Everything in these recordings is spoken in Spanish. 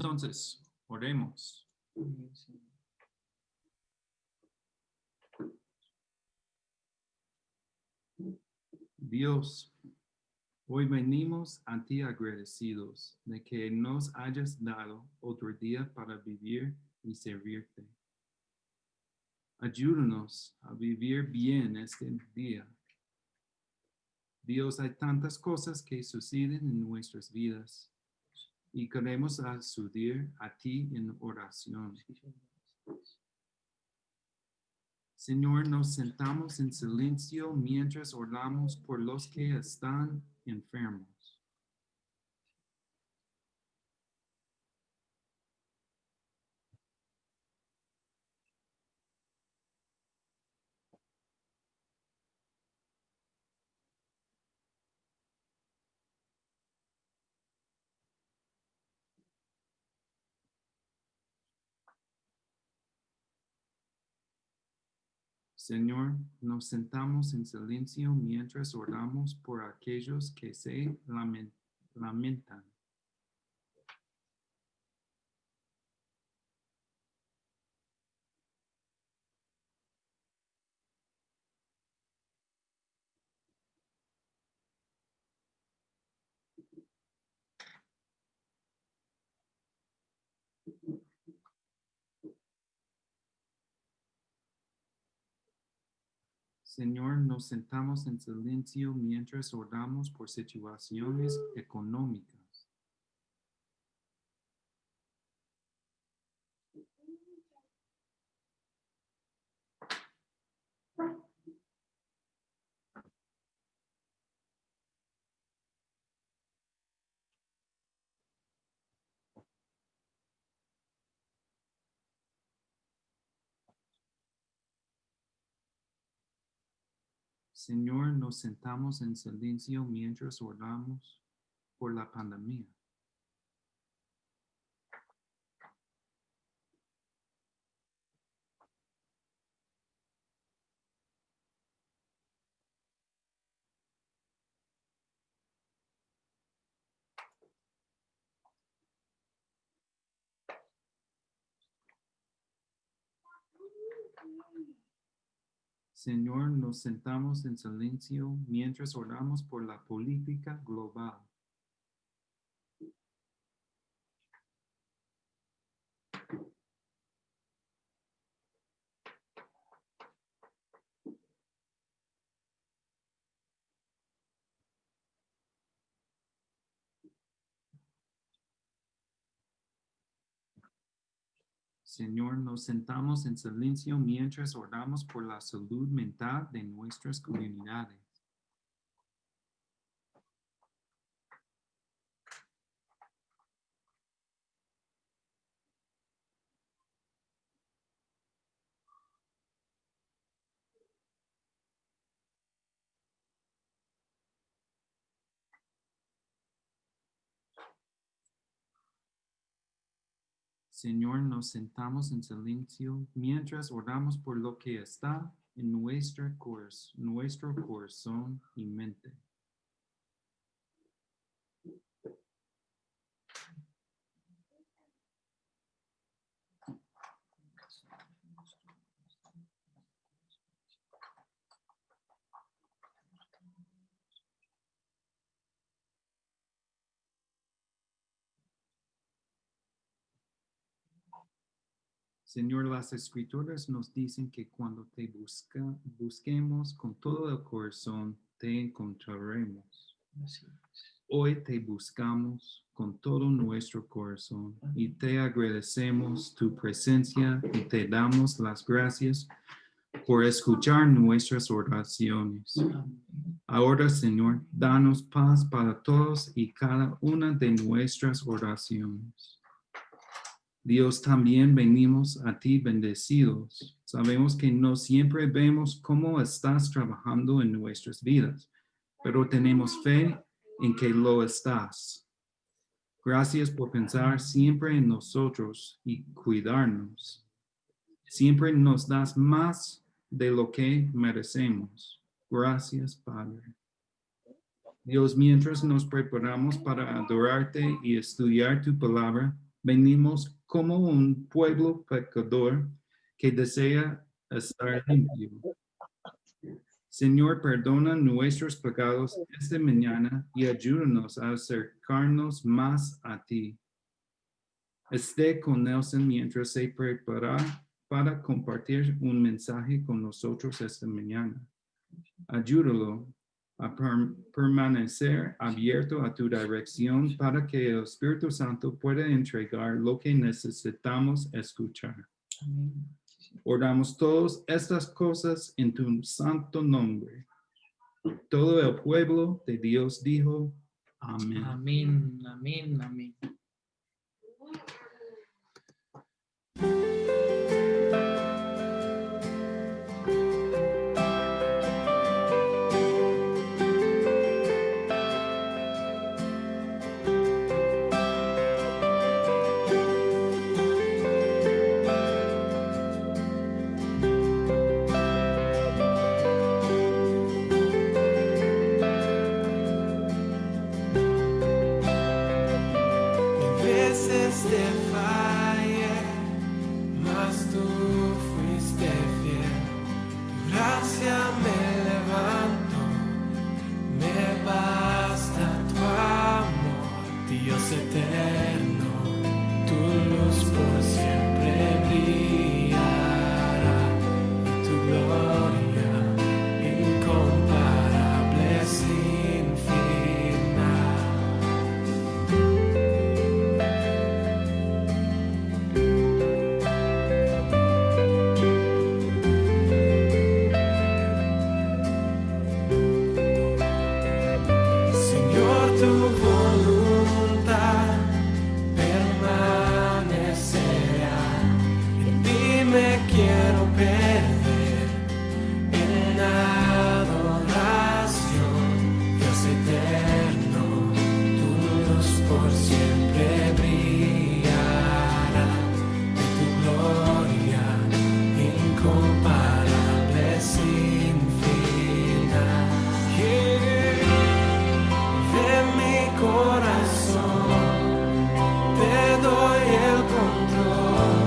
Entonces, oremos. Dios, hoy venimos a ti agradecidos de que nos hayas dado otro día para vivir y servirte. Ayúdanos a vivir bien este día. Dios, hay tantas cosas que suceden en nuestras vidas y queremos acudir a ti en oración. Señor, nos sentamos en silencio mientras oramos por los que están enfermos. Señor, nos sentamos en silencio mientras oramos por aquellos que se lamentan. Señor, nos sentamos en silencio mientras oramos por situaciones económicas. Señor, nos sentamos en silencio mientras oramos por la pandemia. Señor, nos sentamos en silencio mientras oramos por la política global. Señor, nos sentamos en silencio mientras oramos por la salud mental de nuestras comunidades. Señor, nos sentamos en silencio mientras oramos por lo que está en nuestro corazón y mente. Señor, las escrituras nos dicen que cuando te busquemos con todo el corazón, te encontraremos. Hoy te buscamos con todo nuestro corazón y te agradecemos tu presencia y te damos las gracias por escuchar nuestras oraciones. Ahora, Señor, danos paz para todos y cada una de nuestras oraciones. Dios, también venimos a ti bendecidos. Sabemos que no siempre vemos cómo estás trabajando en nuestras vidas, pero tenemos fe en que lo estás. Gracias por pensar siempre en nosotros y cuidarnos. Siempre nos das más de lo que merecemos. Gracias, Padre. Dios, mientras nos preparamos para adorarte y estudiar tu palabra, Venimos como un pueblo pecador que desea estar limpio. Señor, perdona nuestros pecados esta mañana y ayúdanos a acercarnos más a ti. Esté con Nelson mientras se prepara para compartir un mensaje con nosotros esta mañana. Ayúdalo a permanecer abierto a tu dirección para que el Espíritu Santo pueda entregar lo que necesitamos escuchar. Amén. Oramos todas estas cosas en tu santo nombre. Todo el pueblo de Dios dijo, amén. Amén, amén, amén. Veces te fallé, mas tú fuiste fiel. Tu gracia me levanto, me basta tu amor, Dios eterno. Tu luz por siempre brillará y tu gloria incomparable sin final. Señor, tu voluntad permanecerá. En ti me quiero perder en adoración. Dios eterno, tu luz por siempre brillará. De tu gloria incomparable sin final. De mi corazón te doy el control,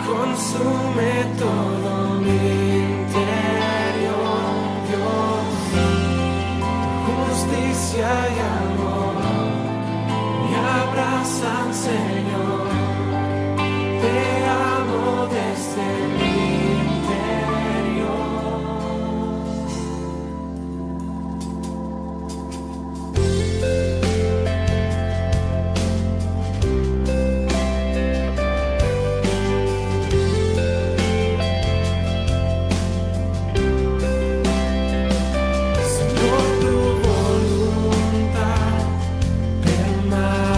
consume todo mi interior, Dios. Tu justicia y amor me abrazan, Señor. Te amo desde mi interior. Señor, tu voluntad permanecerá.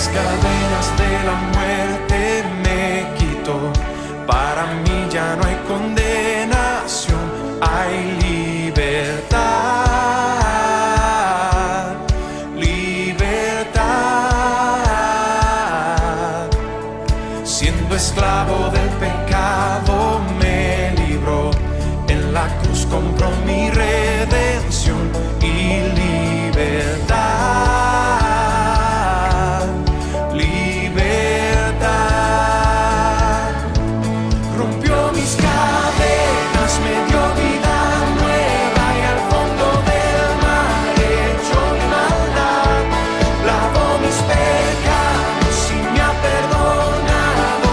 las cadenas de la muerte me quitó. Para mí ya no hay condenación, hay libertad, libertad. Siendo esclavo del pecado me libró, en la cruz compró mi redención y libertad, libertad. Rompió mis cadenas, me dio vida nueva y al fondo del mar echó mi maldad. Lavó mis pecados y me ha perdonado.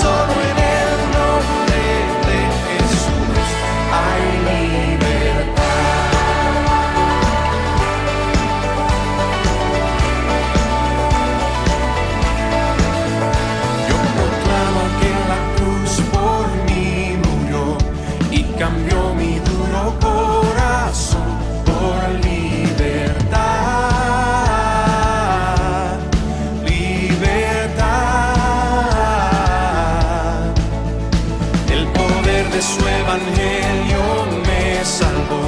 Solo en el nombre de Jesús hay libertad. Yo proclamo que la cruz por mí murió y cambió mi duro corazón por libertad, libertad. El poder de su evangelio me salvó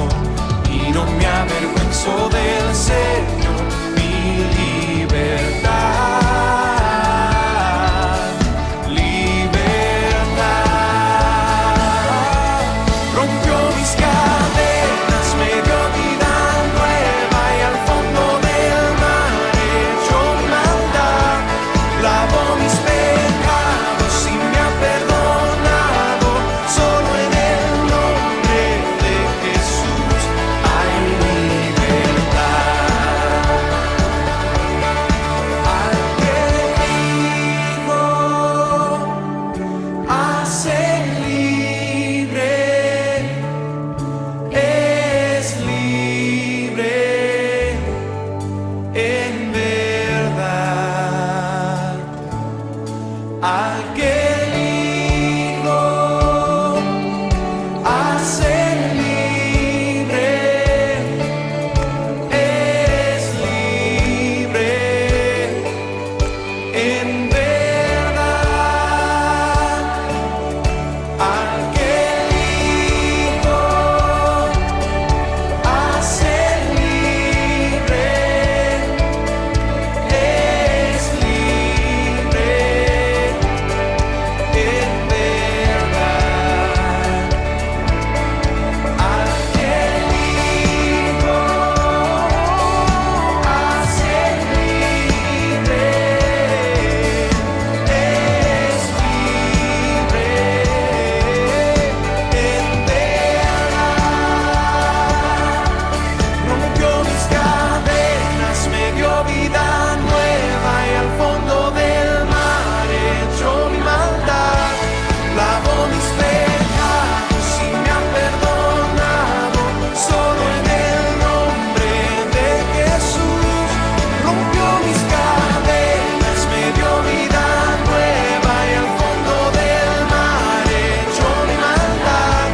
y no me avergüenzo del Señor, mi libertad, libertad. Rompió mis cadenas, me dio vida nueva y al fondo del mar echó mi maldad. Lavó mis pecados y me ha perdonado. Solo en el nombre de Jesús hay libertad. Al que dijo, hace libre, es libre en verdad. Al que dijo, hace libre, es libre en verdad. Al que dijo, hace libre, es libre en verdad. Al que dijo, hace libre, es libre en verdad. Rompió mis cadenas, me dio vida nueva y al fondo del mar echó mi maldad. Lavó mis pecados y me ha perdonado. Solo en el nombre de Jesús. Rompió mis cadenas, me dio vida nueva y al fondo del mar echó mi maldad.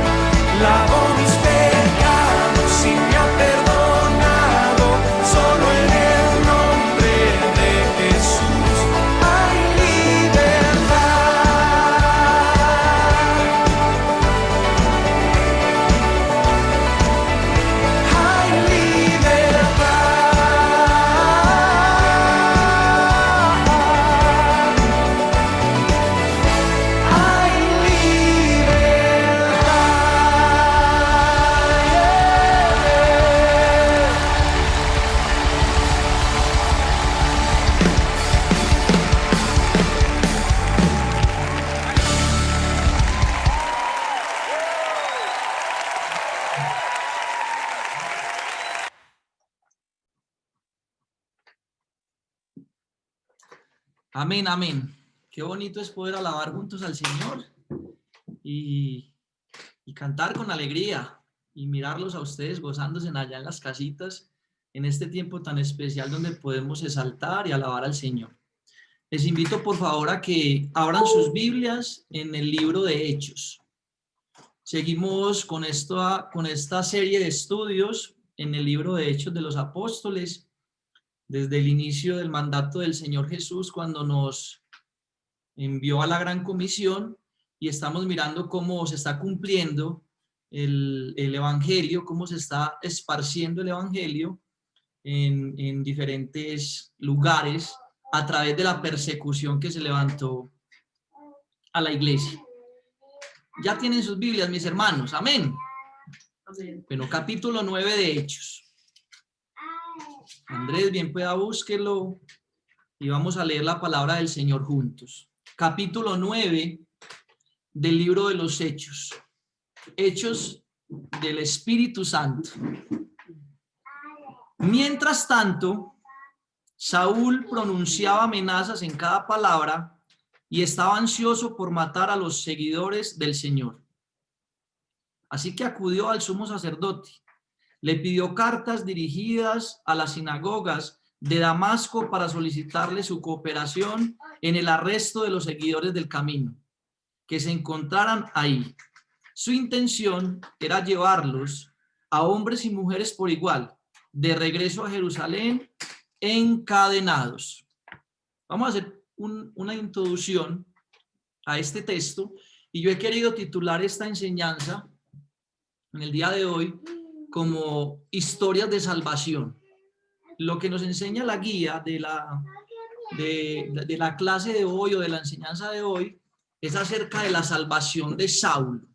Lavó mis pecados y me ha perdonado. Solo en el nombre de Jesús hay libertad. Hay libertad. Hay Amén, amén. Qué bonito es poder alabar juntos al Señor y cantar con alegría y mirarlos a ustedes gozándose allá en las casitas en este tiempo tan especial donde podemos exaltar y alabar al Señor. Les invito por favor a que abran sus Biblias en el libro de Hechos. Seguimos con esta serie de estudios en el libro de Hechos de los Apóstoles. desde el inicio del mandato del Señor Jesús, cuando nos envió a la Gran Comisión, y estamos mirando cómo se está cumpliendo el Evangelio, cómo se está esparciendo el Evangelio en diferentes lugares a través de la persecución que se levantó a la iglesia. Ya tienen sus Biblias, mis hermanos. Amén. Bueno, capítulo 9 de Hechos. Andrés, bien pueda, búsquelo y vamos a leer la palabra del Señor juntos. Capítulo 9 del libro de los Hechos. Hechos del Espíritu Santo. Mientras tanto, Saúl pronunciaba amenazas en cada palabra y estaba ansioso por matar a los seguidores del Señor. Así que acudió al sumo sacerdote. Le pidió cartas dirigidas a las sinagogas de Damasco para solicitarle su cooperación en el arresto de los seguidores del camino, que se encontraran ahí. Su intención era llevarlos, a hombres y mujeres por igual, de regreso a Jerusalén encadenados. Vamos a hacer una introducción a este texto y yo he querido titular esta enseñanza en el día de hoy como historias de salvación. Lo que nos enseña la guía de la clase de hoy o de la enseñanza de hoy es acerca de la salvación de Saulo.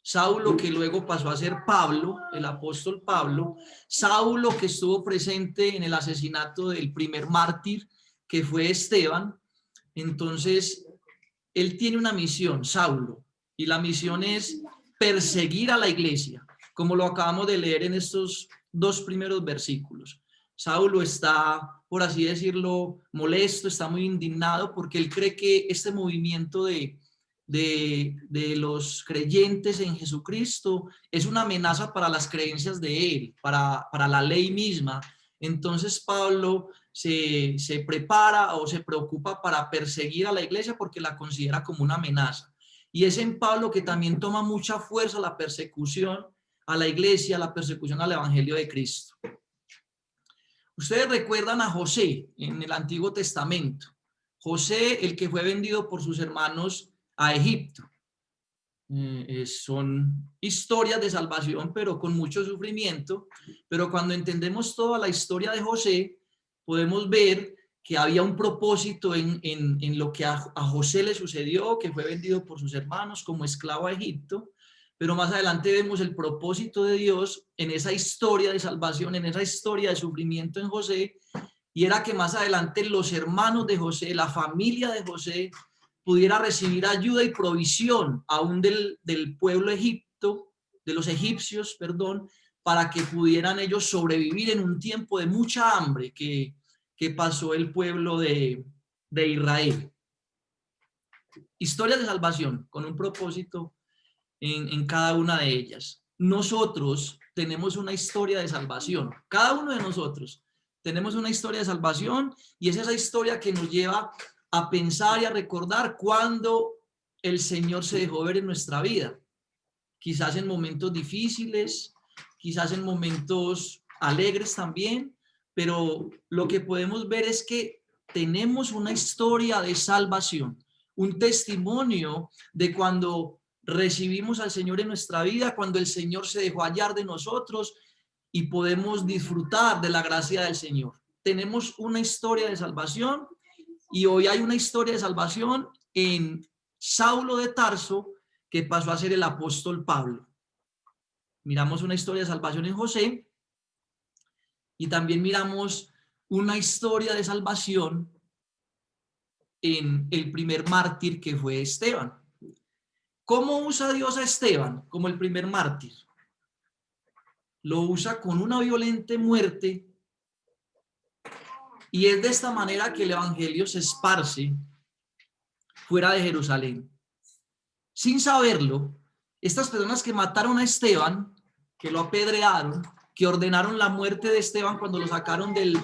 Saulo, que luego pasó a ser Pablo, el apóstol Pablo. Saulo, que estuvo presente en el asesinato del primer mártir, que fue Esteban. Entonces, él tiene una misión, Saulo, y la misión es perseguir a la iglesia, como lo acabamos de leer en estos dos primeros versículos. Saulo está, por así decirlo, molesto, está muy indignado porque él cree que este movimiento de los creyentes en Jesucristo es una amenaza para las creencias de él, para la ley misma. Entonces Pablo se prepara o se preocupa para perseguir a la iglesia porque la considera como una amenaza. Y es en Pablo que también toma mucha fuerza la persecución a la iglesia, la persecución al evangelio de Cristo. Ustedes recuerdan a José en el Antiguo Testamento. José, el que fue vendido por sus hermanos a Egipto. Son historias de salvación, pero con mucho sufrimiento. Pero cuando entendemos toda la historia de José, podemos ver que había un propósito en lo que a José le sucedió, que fue vendido por sus hermanos como esclavo a Egipto. Pero más adelante vemos el propósito de Dios en esa historia de salvación, en esa historia de sufrimiento en José, y era que más adelante los hermanos de José, la familia de José, pudiera recibir ayuda y provisión aún del pueblo Egipto, de los egipcios, perdón, para que pudieran ellos sobrevivir en un tiempo de mucha hambre que pasó el pueblo de Israel. Historias de salvación con un propósito en cada una de ellas. Nosotros tenemos una historia de salvación. Cada uno de nosotros tenemos una historia de salvación y es esa historia que nos lleva a pensar y a recordar cuando el Señor se dejó ver en nuestra vida. Quizás en momentos difíciles, quizás en momentos alegres también, pero lo que podemos ver es que tenemos una historia de salvación, un testimonio de cuando recibimos al Señor en nuestra vida, cuando el Señor se dejó hallar de nosotros y podemos disfrutar de la gracia del Señor. Tenemos una historia de salvación y hoy hay una historia de salvación en Saulo de Tarso, que pasó a ser el apóstol Pablo. Miramos una historia de salvación en José y también miramos una historia de salvación en el primer mártir que fue Esteban. ¿Cómo usa Dios a Esteban como el primer mártir? Lo usa con una violenta muerte y es de esta manera que el evangelio se esparce fuera de Jerusalén. Sin saberlo, estas personas que mataron a Esteban, que lo apedrearon, que ordenaron la muerte de Esteban cuando lo sacaron del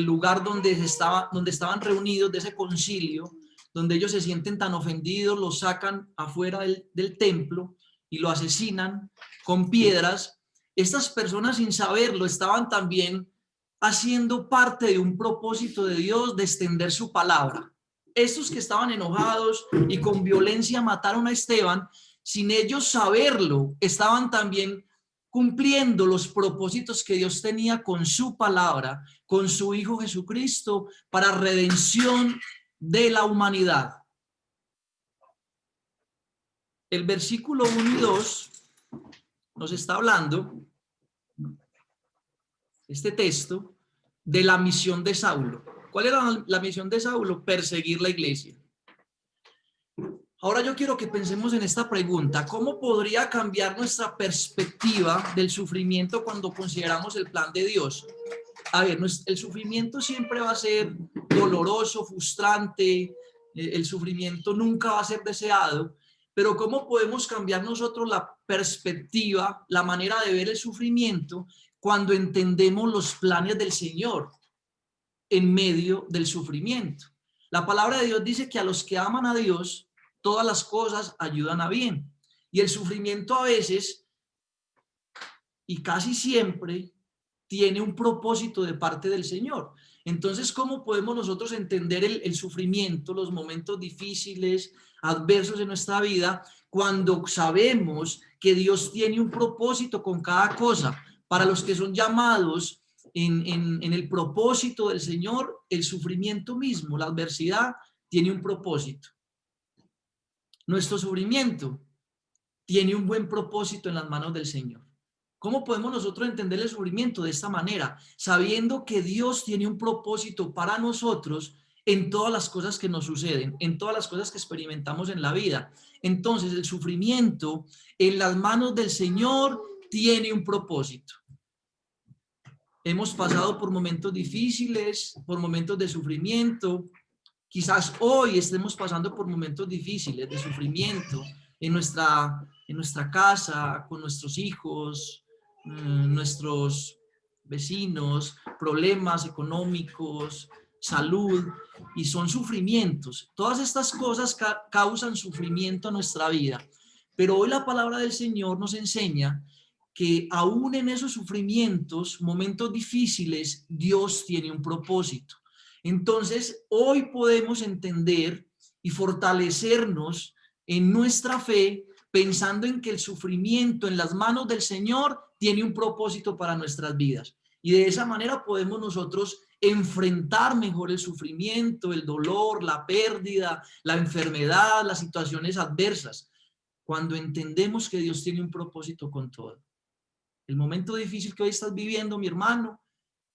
lugar donde estaban reunidos, de ese concilio, donde ellos se sienten tan ofendidos, lo sacan afuera del templo y lo asesinan con piedras. Estas personas, sin saberlo, estaban también haciendo parte de un propósito de Dios de extender su palabra. Estos que estaban enojados y con violencia mataron a Esteban, sin ellos saberlo, estaban también cumpliendo los propósitos que Dios tenía con su palabra, con su Hijo Jesucristo, para redención de la humanidad. El versículo 1 y 2 nos está hablando, este texto, de la misión de Saulo. ¿Cuál era la misión de Saulo? Perseguir la iglesia. Ahora yo quiero que pensemos en esta pregunta: ¿cómo podría cambiar nuestra perspectiva del sufrimiento cuando consideramos el plan de Dios? A ver, el sufrimiento siempre va a ser doloroso, frustrante, el sufrimiento nunca va a ser deseado, pero ¿cómo podemos cambiar nosotros la perspectiva, la manera de ver el sufrimiento cuando entendemos los planes del Señor en medio del sufrimiento? La palabra de Dios dice que a los que aman a Dios, todas las cosas ayudan a bien. Y el sufrimiento a veces, y casi siempre, tiene un propósito de parte del Señor. Entonces, ¿cómo podemos nosotros entender el sufrimiento, los momentos difíciles, adversos en nuestra vida, cuando sabemos que Dios tiene un propósito con cada cosa? Para los que son llamados en el propósito del Señor, el sufrimiento mismo, la adversidad, tiene un propósito. Nuestro sufrimiento tiene un buen propósito en las manos del Señor. ¿Cómo podemos nosotros entender el sufrimiento? De esta manera, sabiendo que Dios tiene un propósito para nosotros en todas las cosas que nos suceden, en todas las cosas que experimentamos en la vida. Entonces, el sufrimiento en las manos del Señor tiene un propósito. Hemos pasado por momentos difíciles, por momentos de sufrimiento. Quizás hoy estemos pasando por momentos difíciles de sufrimiento en nuestra casa, con nuestros hijos, nuestros vecinos, problemas económicos, salud, y son sufrimientos. Todas estas cosas causan sufrimiento a nuestra vida. Pero hoy la palabra del Señor nos enseña que aún en esos sufrimientos, momentos difíciles, Dios tiene un propósito. Entonces, hoy podemos entender y fortalecernos en nuestra fe, pensando en que el sufrimiento en las manos del Señor tiene un propósito para nuestras vidas. Y de esa manera podemos nosotros enfrentar mejor el sufrimiento, el dolor, la pérdida, la enfermedad, las situaciones adversas, cuando entendemos que Dios tiene un propósito con todo. El momento difícil que hoy estás viviendo, mi hermano,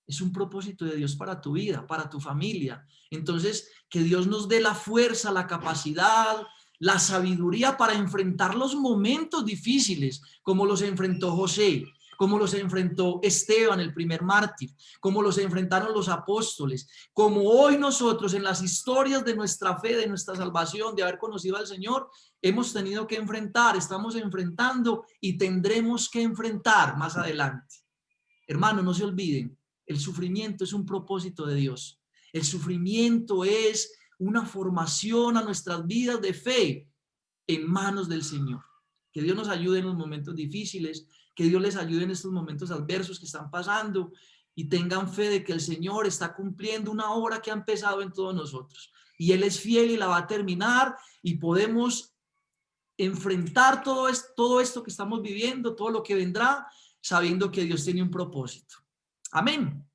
es un propósito de Dios para tu vida, para tu familia. Entonces, que Dios nos dé la fuerza, la capacidad, la sabiduría para enfrentar los momentos difíciles, como los enfrentó José, como los enfrentó Esteban, el primer mártir, como los enfrentaron los apóstoles, como hoy nosotros en las historias de nuestra fe, de nuestra salvación, de haber conocido al Señor, hemos tenido que enfrentar, estamos enfrentando y tendremos que enfrentar más adelante. Hermanos, no se olviden, el sufrimiento es un propósito de Dios. El sufrimiento es una formación a nuestras vidas de fe en manos del Señor. Que Dios nos ayude en los momentos difíciles, que Dios les ayude en estos momentos adversos que están pasando y tengan fe de que el Señor está cumpliendo una obra que ha empezado en todos nosotros. Y Él es fiel y la va a terminar y podemos enfrentar todo esto que estamos viviendo, todo lo que vendrá, sabiendo que Dios tiene un propósito. Amén.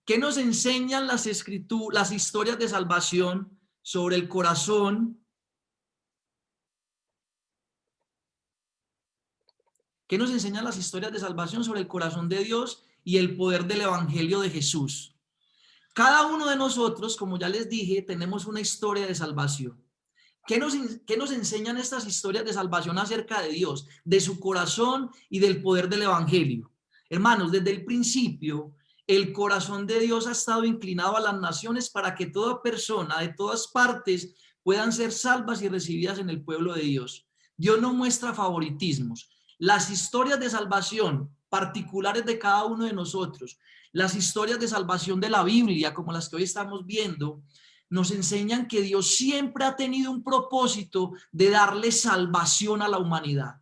¿Qué nos enseñan las historias de salvación sobre el corazón? ¿Qué nos enseñan las historias de salvación sobre el corazón de Dios y el poder del Evangelio de Jesús? Cada uno de nosotros, como ya les dije, tenemos una historia de salvación. ¿Qué nos enseñan estas historias de salvación acerca de Dios, de su corazón y del poder del Evangelio? Hermanos, desde el principio, el corazón de Dios ha estado inclinado a las naciones para que toda persona de todas partes puedan ser salvas y recibidas en el pueblo de Dios. Dios no muestra favoritismos. Las historias de salvación particulares de cada uno de nosotros, las historias de salvación de la Biblia, como las que hoy estamos viendo, nos enseñan que Dios siempre ha tenido un propósito de darle salvación a la humanidad.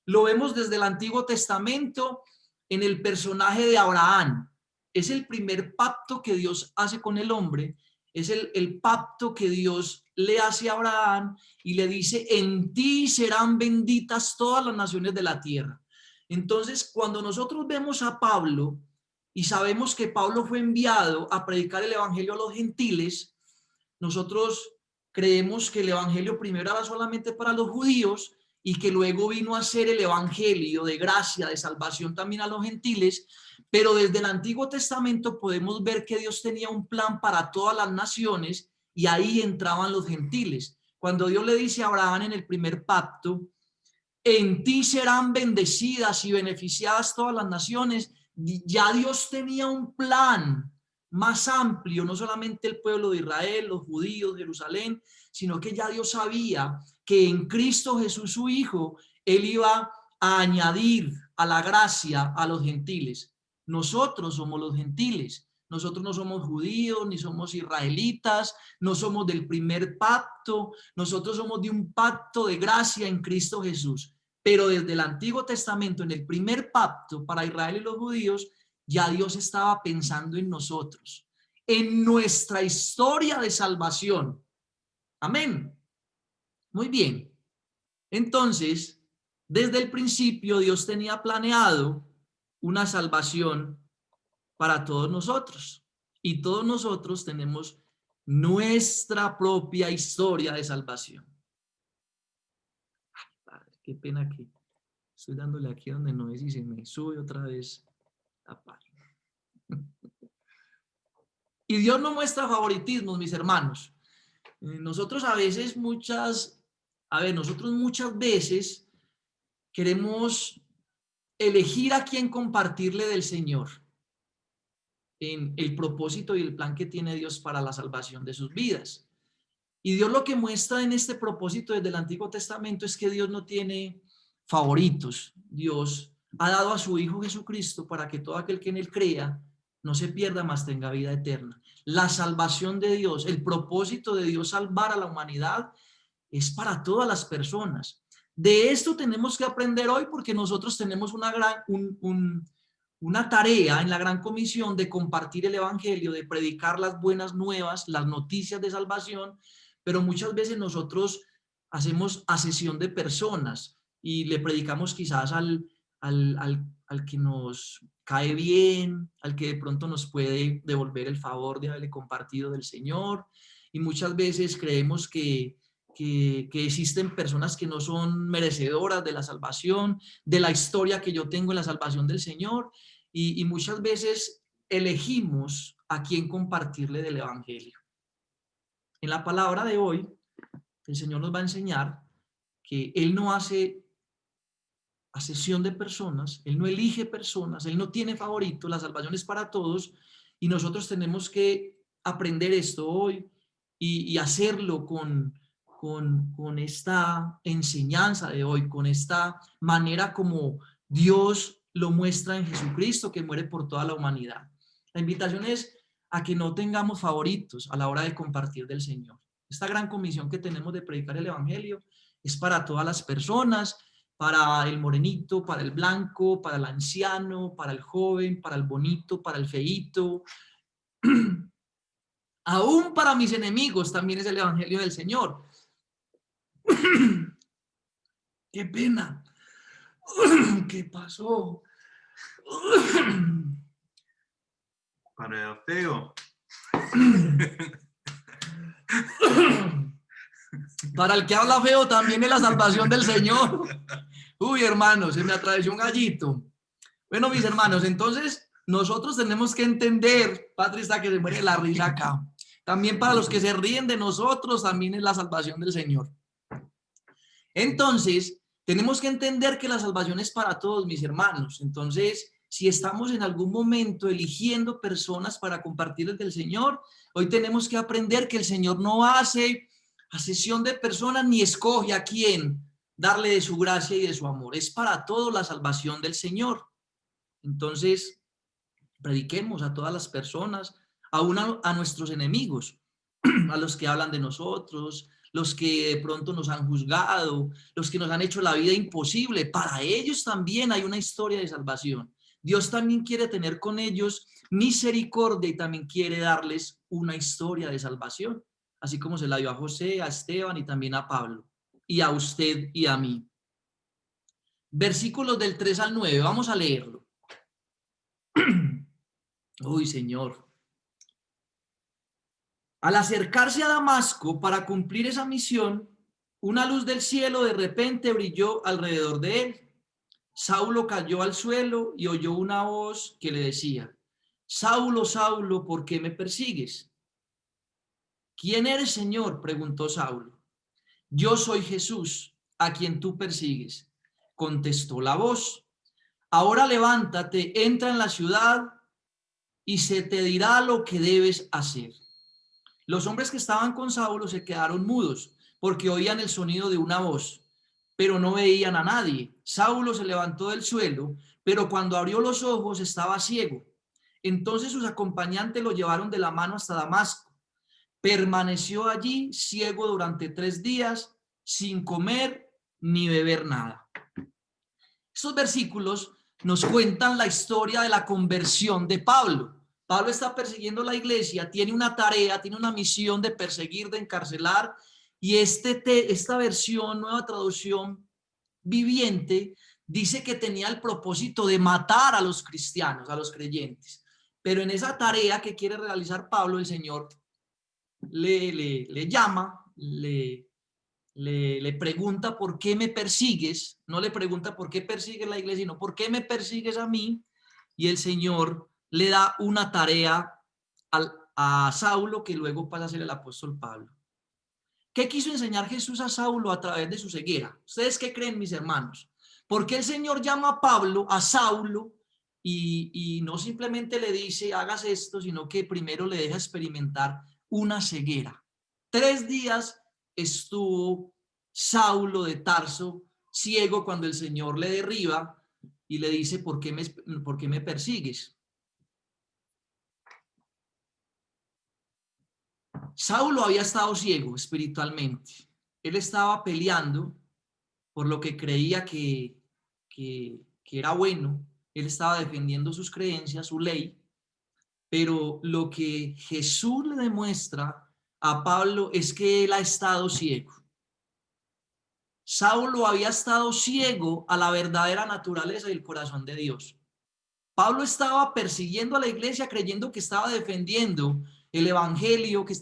Lo vemos desde el Antiguo Testamento en el personaje de Abraham. es el primer pacto que Dios hace con el hombre, es el pacto que Dios le hace a Abraham y le dice, en ti serán benditas todas las naciones de la tierra. Entonces, cuando nosotros vemos a Pablo y sabemos que Pablo fue enviado a predicar el evangelio a los gentiles, nosotros creemos que el evangelio primero era solamente para los judíos y que luego vino a ser el evangelio de gracia, de salvación también a los gentiles, pero desde el Antiguo Testamento podemos ver que Dios tenía un plan para todas las naciones y ahí entraban los gentiles. Cuando Dios le dice a Abraham en el primer pacto, en ti serán bendecidas y beneficiadas todas las naciones, ya Dios tenía un plan más amplio, no solamente el pueblo de Israel, los judíos, Jerusalén, sino que ya Dios sabía que en Cristo Jesús su Hijo, Él iba a añadir a la gracia a los gentiles. Nosotros somos los gentiles, nosotros no somos judíos, ni somos israelitas, no somos del primer pacto, nosotros somos de un pacto de gracia en Cristo Jesús. Pero desde el Antiguo Testamento, en el primer pacto para Israel y los judíos, ya Dios estaba pensando en nosotros, en nuestra historia de salvación. Amén. Muy bien. Entonces, desde el principio Dios tenía planeado una salvación para todos nosotros. Y todos nosotros tenemos nuestra propia historia de salvación. Ay, padre, qué pena que estoy dándole aquí donde no es y se me sube otra vez la página. Y Dios no muestra favoritismos, mis hermanos. Nosotros muchas veces queremos elegir a quién compartirle del Señor en el propósito y el plan que tiene Dios para la salvación de sus vidas. Y Dios lo que muestra en este propósito desde el Antiguo Testamento es que Dios no tiene favoritos. Dios ha dado a su Hijo Jesucristo para que todo aquel que en él crea no se pierda, mas tenga vida eterna. La salvación de Dios, el propósito de Dios salvar a la humanidad es para todas las personas. De esto tenemos que aprender hoy porque nosotros tenemos una tarea en la Gran Comisión de compartir el evangelio, de predicar las buenas nuevas, las noticias de salvación, pero muchas veces nosotros hacemos asesión de personas y le predicamos quizás al que nos cae bien, al que de pronto nos puede devolver el favor de haberle compartido del Señor, y muchas veces creemos que existen personas que no son merecedoras de la salvación, de la historia que yo tengo en la salvación del Señor, y muchas veces elegimos a quién compartirle del evangelio. En la palabra de hoy, el Señor nos va a enseñar que Él no hace asesión de personas, Él no elige personas, Él no tiene favorito, la salvación es para todos, y nosotros tenemos que aprender esto hoy y hacerlo con esta enseñanza de hoy, con esta manera como Dios lo muestra en Jesucristo, que muere por toda la humanidad. La invitación es a que no tengamos favoritos a la hora de compartir del Señor. Esta gran comisión que tenemos de predicar el evangelio es para todas las personas, para el morenito, para el blanco, para el anciano, para el joven, para el bonito, para el feíto. Aún para mis enemigos también es el evangelio del Señor. ¡Qué pena! ¿Qué pasó? Para el feo. Para el que habla feo también es la salvación del Señor. Uy, hermanos, se me atravesó un gallito. Bueno, mis hermanos, entonces nosotros tenemos que entender, Patri está que se muere la risa acá. También para los que se ríen de nosotros, también es la salvación del Señor. Entonces, tenemos que entender que la salvación es para todos, mis hermanos. Entonces, si estamos en algún momento eligiendo personas para compartirles del Señor, hoy tenemos que aprender que el Señor no hace asesión de personas ni escoge a quién darle de su gracia y de su amor. Es para todos la salvación del Señor. Entonces, prediquemos a todas las personas, aún a nuestros enemigos, a los que hablan de nosotros, los que de pronto nos han juzgado, los que nos han hecho la vida imposible. Para ellos también hay una historia de salvación. Dios también quiere tener con ellos misericordia y también quiere darles una historia de salvación, así como se la dio a José, a Esteban y también a Pablo, y a usted y a mí. Versículos del 3 al 9, vamos a leerlo. Uy, Señor. Al acercarse a Damasco para cumplir esa misión, una luz del cielo de repente brilló alrededor de él. Saulo cayó al suelo y oyó una voz que le decía: Saulo, Saulo, ¿por qué me persigues? ¿Quién eres, Señor?, preguntó Saulo. Yo soy Jesús, a quien tú persigues, contestó la voz. Ahora levántate, entra en la ciudad y se te dirá lo que debes hacer. Los hombres que estaban con Saulo se quedaron mudos porque oían el sonido de una voz, pero no veían a nadie. Saulo se levantó del suelo, pero cuando abrió los ojos estaba ciego. Entonces sus acompañantes lo llevaron de la mano hasta Damasco. Permaneció allí ciego durante 3 días, sin comer ni beber nada. Estos versículos nos cuentan la historia de la conversión de Pablo. Pablo está persiguiendo la iglesia, tiene una tarea, tiene una misión de perseguir, de encarcelar, y esta versión, nueva traducción viviente, dice que tenía el propósito de matar a los cristianos, a los creyentes. Pero en esa tarea que quiere realizar Pablo, el Señor le llama, le pregunta: ¿por qué me persigues? No le pregunta por qué persigues la iglesia, sino ¿por qué me persigues a mí? Y el Señor le da una tarea a Saulo, que luego pasa a ser el apóstol Pablo. ¿Qué quiso enseñar Jesús a Saulo a través de su ceguera? ¿Ustedes qué creen, mis hermanos? ¿Por qué el Señor llama a Pablo, a Saulo, y no simplemente le dice hagas esto, sino que primero le deja experimentar una ceguera? 3 días estuvo Saulo de Tarso ciego cuando el Señor le derriba y le dice: ¿por qué me persigues? Saulo había estado ciego espiritualmente. Él estaba peleando por lo que creía que era bueno. Él estaba defendiendo sus creencias, su ley. Pero lo que Jesús le demuestra a Pablo es que él ha estado ciego. Saulo había estado ciego a la verdadera naturaleza y el corazón de Dios. Pablo estaba persiguiendo a la iglesia creyendo que estaba defendiendo el evangelio, que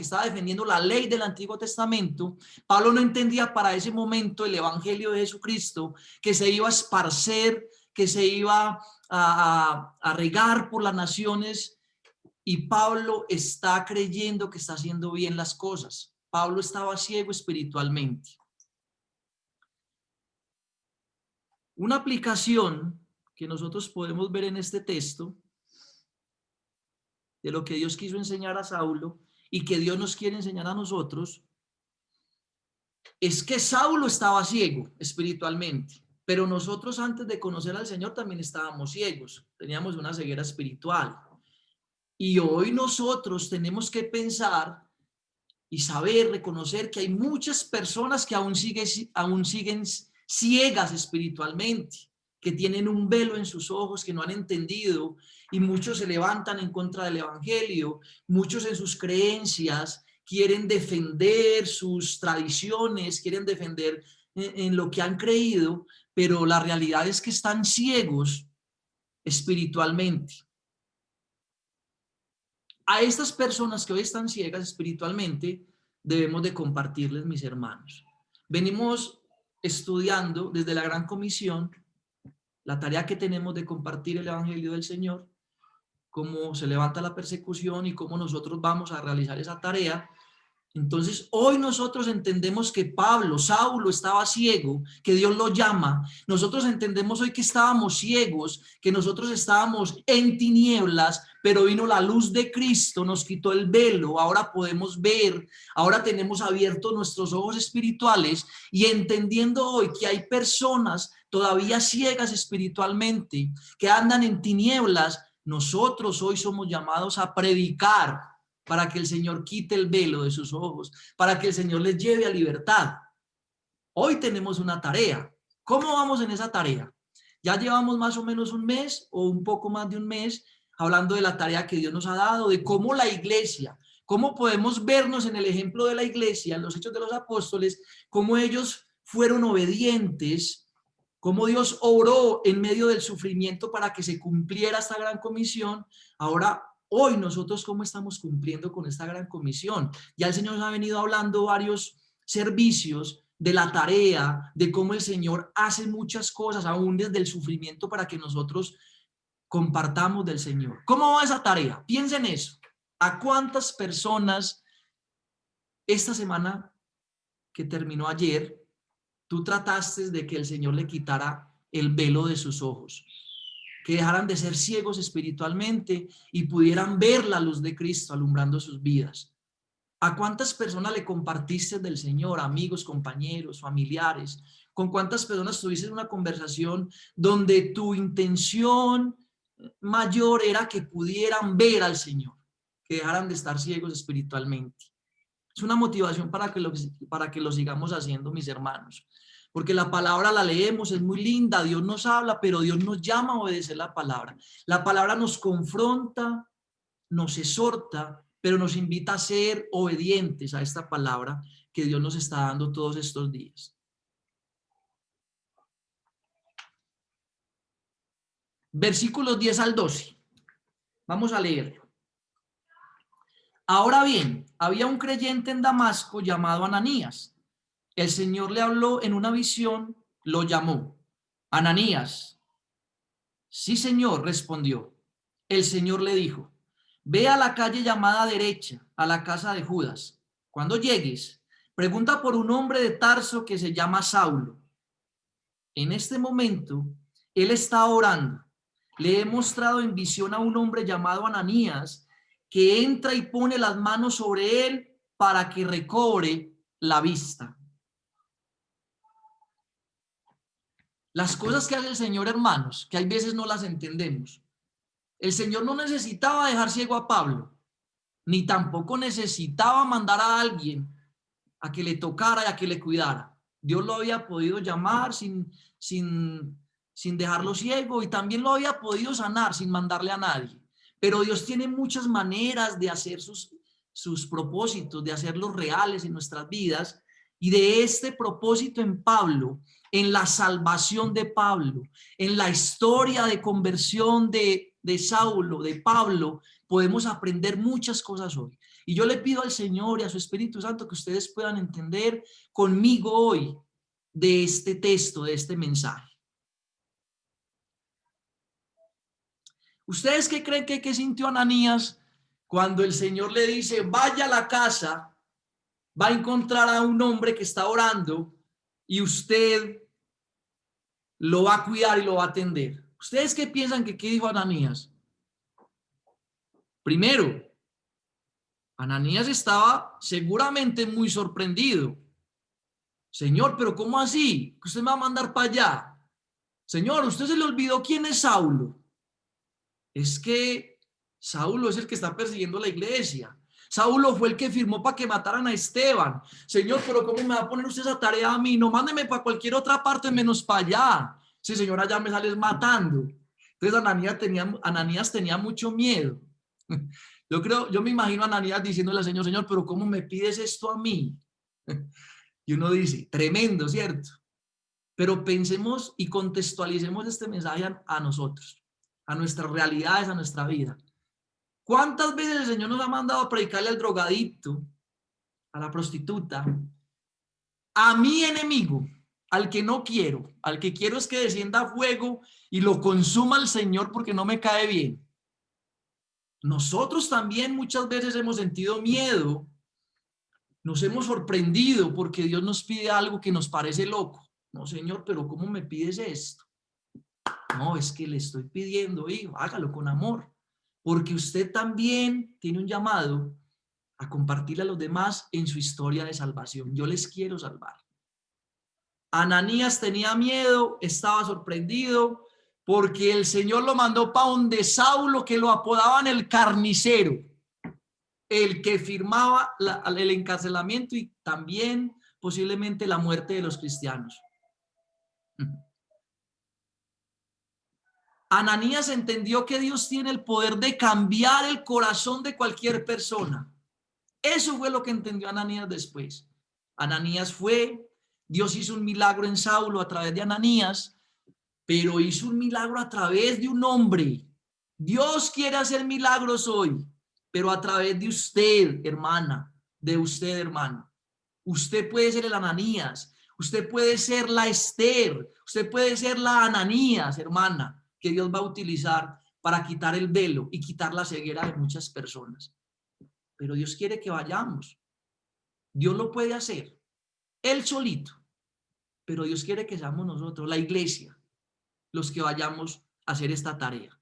estaba defendiendo la ley del Antiguo Testamento. Pablo no entendía para ese momento el evangelio de Jesucristo, que se iba a esparcer, que se iba a regar por las naciones, y Pablo está creyendo que está haciendo bien las cosas. Pablo estaba ciego espiritualmente. Una aplicación que nosotros podemos ver en este texto de lo que Dios quiso enseñar a Saulo y que Dios nos quiere enseñar a nosotros es que Saulo estaba ciego espiritualmente, pero nosotros antes de conocer al Señor también estábamos ciegos, teníamos una ceguera espiritual. Y hoy nosotros tenemos que pensar y saber, reconocer que hay muchas personas que aún siguen ciegas espiritualmente, que tienen un velo en sus ojos, que no han entendido, y muchos se levantan en contra del evangelio, muchos en sus creencias quieren defender sus tradiciones, quieren defender en lo que han creído, pero la realidad es que están ciegos espiritualmente. A estas personas que hoy están ciegas espiritualmente debemos de compartirles, mis hermanos. Venimos estudiando desde la Gran Comisión la tarea que tenemos de compartir el evangelio del Señor, cómo se levanta la persecución y cómo nosotros vamos a realizar esa tarea. Entonces, hoy nosotros entendemos que Saulo estaba ciego, que Dios lo llama. Nosotros entendemos hoy que estábamos ciegos, que nosotros estábamos en tinieblas, pero vino la luz de Cristo, nos quitó el velo, ahora podemos ver, ahora tenemos abiertos nuestros ojos espirituales, y entendiendo hoy que hay personas todavía ciegas espiritualmente, que andan en tinieblas, nosotros hoy somos llamados a predicar para que el Señor quite el velo de sus ojos, para que el Señor les lleve a libertad. Hoy tenemos una tarea. ¿Cómo vamos en esa tarea? Ya llevamos más o menos un mes o un poco más de un mes hablando de la tarea que Dios nos ha dado, de cómo la iglesia, cómo podemos vernos en el ejemplo de la iglesia, en los Hechos de los Apóstoles, cómo ellos fueron obedientes, cómo Dios obró en medio del sufrimiento para que se cumpliera esta gran comisión. Ahora, hoy nosotros cómo estamos cumpliendo con esta gran comisión. Ya el Señor nos ha venido hablando varios servicios de la tarea, de cómo el Señor hace muchas cosas, aún desde el sufrimiento, para que nosotros compartamos del Señor. ¿Cómo va esa tarea? Piensen en eso. ¿A cuántas personas esta semana que terminó ayer, tú trataste de que el Señor le quitara el velo de sus ojos, que dejaran de ser ciegos espiritualmente y pudieran ver la luz de Cristo alumbrando sus vidas? ¿A cuántas personas le compartiste del Señor, amigos, compañeros, familiares? ¿Con cuántas personas tuviste una conversación donde tu intención mayor era que pudieran ver al Señor, que dejaran de estar ciegos espiritualmente? Es una motivación para que lo sigamos haciendo, mis hermanos, porque la palabra la leemos, es muy linda, Dios nos habla, pero Dios nos llama a obedecer la palabra. La palabra nos confronta, nos exhorta, pero nos invita a ser obedientes a esta palabra que Dios nos está dando todos estos días. Versículos 10 al 12. Vamos a leerlo. Ahora bien, había un creyente en Damasco llamado Ananías. El Señor le habló en una visión, lo llamó. Ananías. Sí, Señor, respondió. El Señor le dijo: ve a la calle llamada derecha, a la casa de Judas. Cuando llegues, pregunta por un hombre de Tarso que se llama Saulo. En este momento, él está orando. Le he mostrado en visión a un hombre llamado Ananías, que entra y pone las manos sobre él para que recobre la vista. Las cosas que hace el Señor, hermanos, que hay veces no las entendemos. El Señor no necesitaba dejar ciego a Pablo, ni tampoco necesitaba mandar a alguien a que le tocara y a que le cuidara. Dios lo había podido llamar sin dejarlo ciego, y también lo había podido sanar sin mandarle a nadie. Pero Dios tiene muchas maneras de hacer sus propósitos, de hacerlos reales en nuestras vidas. Y de este propósito en Pablo, en la salvación de Pablo, en la historia de conversión de Saulo, de Pablo, podemos aprender muchas cosas hoy. Y yo le pido al Señor y a su Espíritu Santo que ustedes puedan entender conmigo hoy de este texto, de este mensaje. ¿Ustedes qué creen que sintió Ananías cuando el Señor le dice: vaya a la casa, va a encontrar a un hombre que está orando y usted lo va a cuidar y lo va a atender? ¿Ustedes qué piensan qué dijo Ananías? Primero, Ananías estaba seguramente muy sorprendido. Señor, pero ¿cómo así? ¿Que usted me va a mandar para allá? Señor, ¿usted se le olvidó quién es Saulo? Es que Saulo es el que está persiguiendo la iglesia. Saulo fue el que firmó para que mataran a Esteban. Señor, pero ¿cómo me va a poner usted esa tarea a mí? No, mándeme para cualquier otra parte menos para allá. Sí, Señor, allá me sales matando. Entonces Ananías tenía mucho miedo. Yo me imagino a Ananías diciéndole al Señor: Señor, pero ¿cómo me pides esto a mí? Y uno dice, tremendo, ¿cierto? Pero pensemos y contextualicemos este mensaje a nosotros, a nuestras realidades, a nuestra vida. ¿Cuántas veces el Señor nos ha mandado a predicarle al drogadicto, a la prostituta, a mi enemigo, al que no quiero, al que quiero es que descienda fuego y lo consuma el Señor porque no me cae bien? Nosotros también muchas veces hemos sentido miedo, nos hemos sorprendido porque Dios nos pide algo que nos parece loco. No, Señor, pero ¿cómo me pides esto? No, es que le estoy pidiendo, hijo, hágalo con amor, porque usted también tiene un llamado a compartirle a los demás en su historia de salvación. Yo les quiero salvar. Ananías tenía miedo, estaba sorprendido, porque el Señor lo mandó para donde Saulo, que lo apodaban el carnicero, el que firmaba el encarcelamiento y también posiblemente la muerte de los cristianos. Ananías entendió que Dios tiene el poder de cambiar el corazón de cualquier persona. Eso fue lo que entendió Ananías después. Ananías fue, Dios hizo un milagro en Saulo a través de Ananías, pero hizo un milagro a través de un hombre. Dios quiere hacer milagros hoy, pero a través de usted, hermana, de usted, hermano. Usted puede ser el Ananías, usted puede ser la Esther, usted puede ser la Ananías, hermana, que Dios va a utilizar para quitar el velo y quitar la ceguera de muchas personas. Pero Dios quiere que vayamos. Dios lo puede hacer, Él solito. Pero Dios quiere que seamos nosotros, la iglesia, los que vayamos a hacer esta tarea.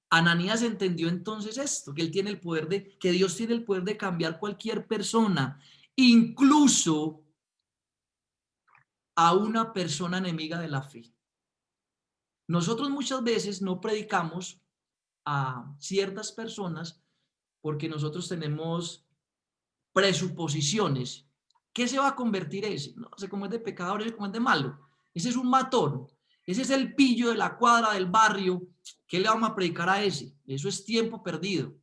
Ananías entendió entonces esto, que él tiene el poder que Dios tiene el poder de cambiar cualquier persona, incluso a una persona enemiga de la fe. Nosotros muchas veces no predicamos a ciertas personas porque nosotros tenemos presuposiciones. ¿Qué se va a convertir ese? No sé cómo es de pecador, ese cómo es de malo. Ese es un matón. Ese es el pillo de la cuadra del barrio. ¿Qué le vamos a predicar a ese? Eso es tiempo perdido.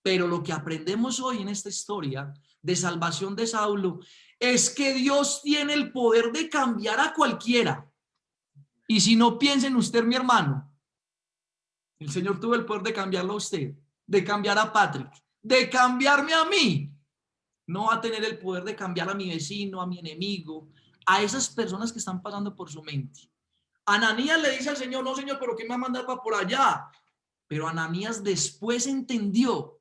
Pero lo que aprendemos hoy en esta historia de salvación de Saulo es que Dios tiene el poder de cambiar a cualquiera. Y si no, piensen usted, mi hermano. El Señor tuvo el poder de cambiarlo a usted, de cambiar a Patrick, de cambiarme a mí. No va a tener el poder de cambiar a mi vecino, a mi enemigo, a esas personas que están pasando por su mente. Ananías le dice al Señor, no, Señor, pero ¿qué me va a mandar para por allá? Pero Ananías después entendió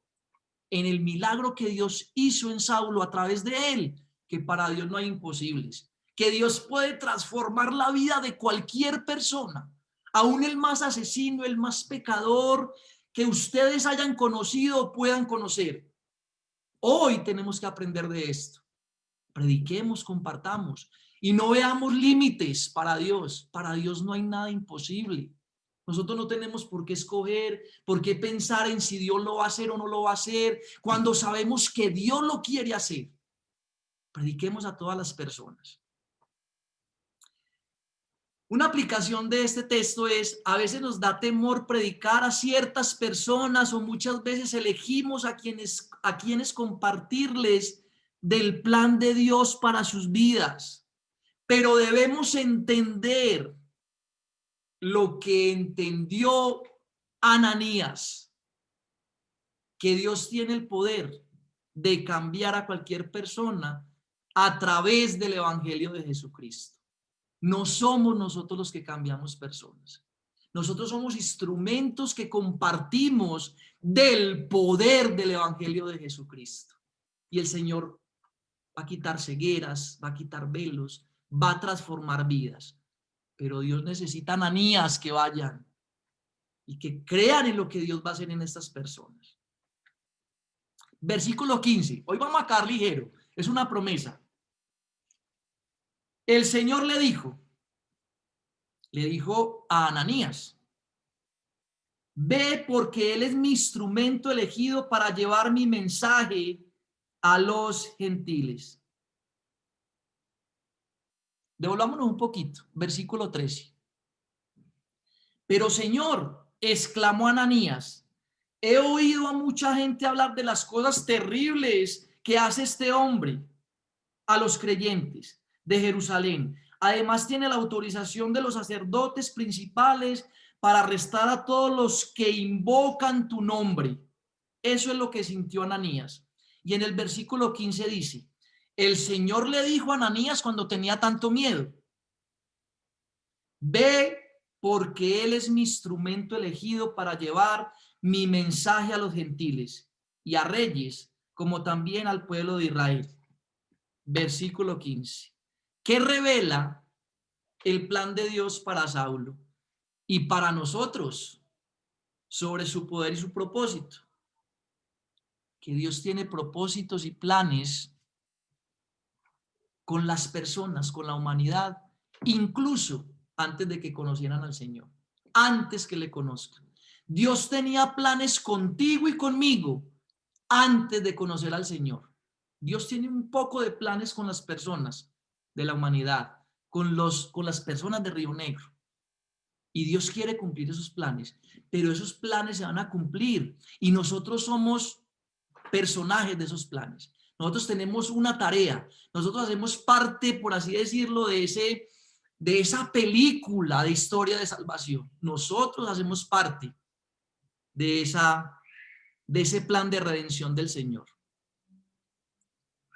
en el milagro que Dios hizo en Saulo a través de él, que para Dios no hay imposibles, que Dios puede transformar la vida de cualquier persona, aún el más asesino, el más pecador que ustedes hayan conocido o puedan conocer. Hoy tenemos que aprender de esto. Prediquemos, compartamos y no veamos límites para Dios. Para Dios no hay nada imposible. Nosotros no tenemos por qué escoger, por qué pensar en si Dios lo va a hacer o no lo va a hacer, cuando sabemos que Dios lo quiere hacer. Prediquemos a todas las personas. Una aplicación de este texto es, a veces nos da temor predicar a ciertas personas o muchas veces elegimos a quienes compartirles del plan de Dios para sus vidas. Pero debemos entender lo que entendió Ananías, que Dios tiene el poder de cambiar a cualquier persona a través del evangelio de Jesucristo. No somos nosotros los que cambiamos personas. Nosotros somos instrumentos que compartimos del poder del evangelio de Jesucristo. Y el Señor va a quitar cegueras, va a quitar velos, va a transformar vidas. Pero Dios necesita Ananías que vayan y que crean en lo que Dios va a hacer en estas personas. Versículo 15. Hoy vamos a caer ligero. Es una promesa. El Señor le dijo a Ananías, ve porque él es mi instrumento elegido para llevar mi mensaje a los gentiles. Devolvámonos un poquito, versículo 13. Pero Señor, exclamó Ananías, he oído a mucha gente hablar de las cosas terribles que hace este hombre a los creyentes de Jerusalén. Además tiene la autorización de los sacerdotes principales para arrestar a todos los que invocan tu nombre. Eso es lo que sintió Ananías. Y en el versículo 15 dice, el Señor le dijo a Ananías cuando tenía tanto miedo, ve porque él es mi instrumento elegido para llevar mi mensaje a los gentiles y a reyes, como también al pueblo de Israel. Versículo 15. ¿Qué revela el plan de Dios para Saulo y para nosotros sobre su poder y su propósito? Que Dios tiene propósitos y planes con las personas, con la humanidad, incluso antes de que conocieran al Señor, antes que le conozcan. Dios tenía planes contigo y conmigo antes de conocer al Señor. Dios tiene un poco de planes con las personas de la humanidad, con las personas de Río Negro. Y Dios quiere cumplir esos planes, pero esos planes se van a cumplir y nosotros somos personajes de esos planes. Nosotros tenemos una tarea, nosotros hacemos parte, por así decirlo, de esa película de historia de salvación. Nosotros hacemos parte de ese plan de redención del Señor.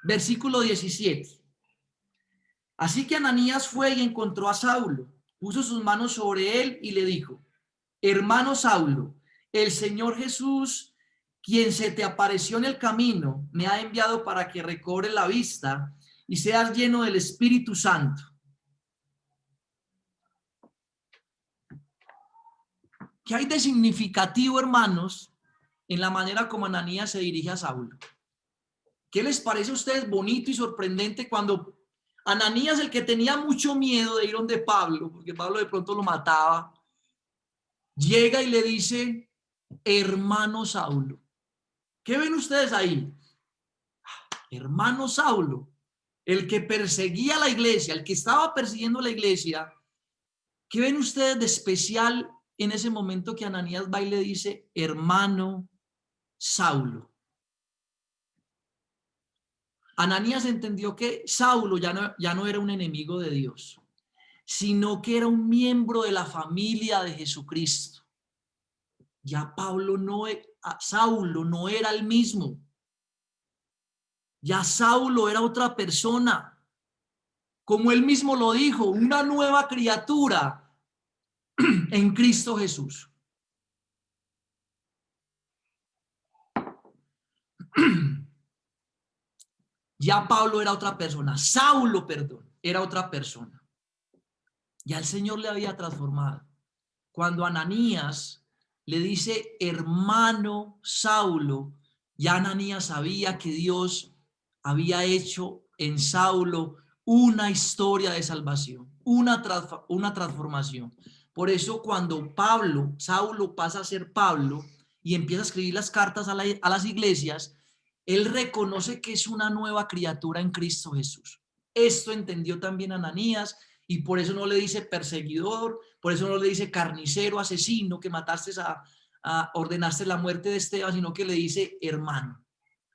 Versículo 17. Así que Ananías fue y encontró a Saulo, puso sus manos sobre él y le dijo: hermano Saulo, el Señor Jesús, quien se te apareció en el camino, me ha enviado para que recobres la vista y seas lleno del Espíritu Santo. ¿Qué hay de significativo, hermanos, en la manera como Ananías se dirige a Saulo? ¿Qué les parece a ustedes bonito y sorprendente cuando Ananías, el que tenía mucho miedo de ir donde Pablo, porque Pablo de pronto lo mataba, llega y le dice: hermano Saulo? ¿Qué ven ustedes ahí? Hermano Saulo, el que perseguía la iglesia, el que estaba persiguiendo la iglesia. ¿Qué ven ustedes de especial en ese momento que Ananías va y le dice: hermano Saulo? Ananías entendió que Saulo ya no era un enemigo de Dios, sino que era un miembro de la familia de Jesucristo. Ya Saulo no era el mismo. Ya Saulo era otra persona. Como él mismo lo dijo, una nueva criatura en Cristo Jesús. Ya Pablo era otra persona. Saulo, perdón, era otra persona. Ya el Señor le había transformado. Cuando Ananías le dice hermano Saulo, ya Ananías sabía que Dios había hecho en Saulo una historia de salvación, una transformación. Por eso cuando Saulo pasa a ser Pablo y empieza a escribir las cartas a las iglesias, él reconoce que es una nueva criatura en Cristo Jesús. Esto entendió también Ananías y por eso no le dice perseguidor, por eso no le dice carnicero, asesino, que ordenaste la muerte de Esteban, sino que le dice hermano.